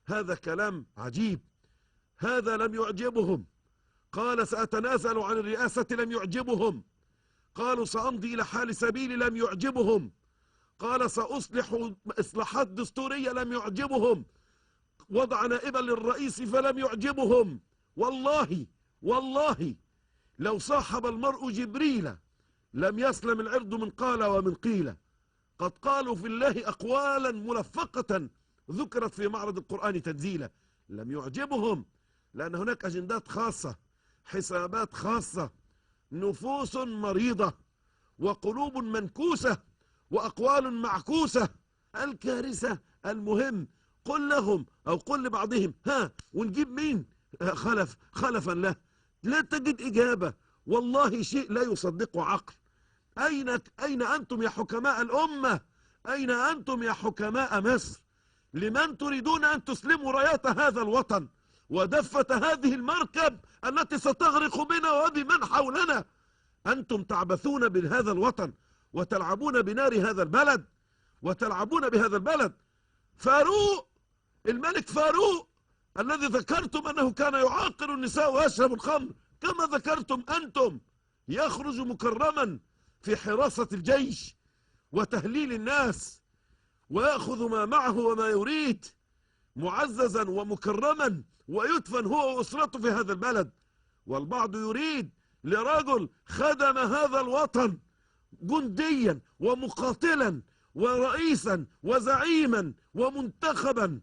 هذا كلام عجيب. هذا لم يعجبهم. قال سأتنازل عن الرئاسة لم يعجبهم. قالوا سأمضي إلى حال سبيلي لم يعجبهم. قال سأصلح إصلاحات دستورية لم يعجبهم. وضع نائبا للرئيس فلم يعجبهم. والله لو صاحب المرء جبريل لم يسلم العرض من قال ومن قيل. قد قالوا في الله أقوالا ملفقة ذكرت في معرض القرآن تنزيلا. لم يعجبهم، لأن هناك أجندات خاصة، حسابات خاصة، نفوس مريضة وقلوب منكوسة وأقوال معكوسة. الكارثة المهم قل لهم أو قل لبعضهم ها ونجيب مين خلفا له. لا تجد إجابة. والله شيء لا يصدقه عقل. أين أنتم يا حكماء الأمة؟ أين أنتم يا حكماء مصر؟ لمن تريدون أن تسلموا رايات هذا الوطن ودفة هذه المركب التي ستغرق بنا وبمن حولنا؟ أنتم تعبثون بهذا الوطن وتلعبون بنار هذا البلد وتلعبون بهذا البلد. فاروق، الملك فاروق الذي ذكرتم أنه كان يعاقر النساء ويشرب الخمر كما ذكرتم أنتم، يخرج مكرما في حراسة الجيش وتهليل الناس ويأخذ ما معه وما يريد معززا ومكرما ويدفن هو وأسرته في هذا البلد. والبعض يريد لرجل خدم هذا الوطن جنديا ومقاتلا ورئيسا وزعيما ومنتخبا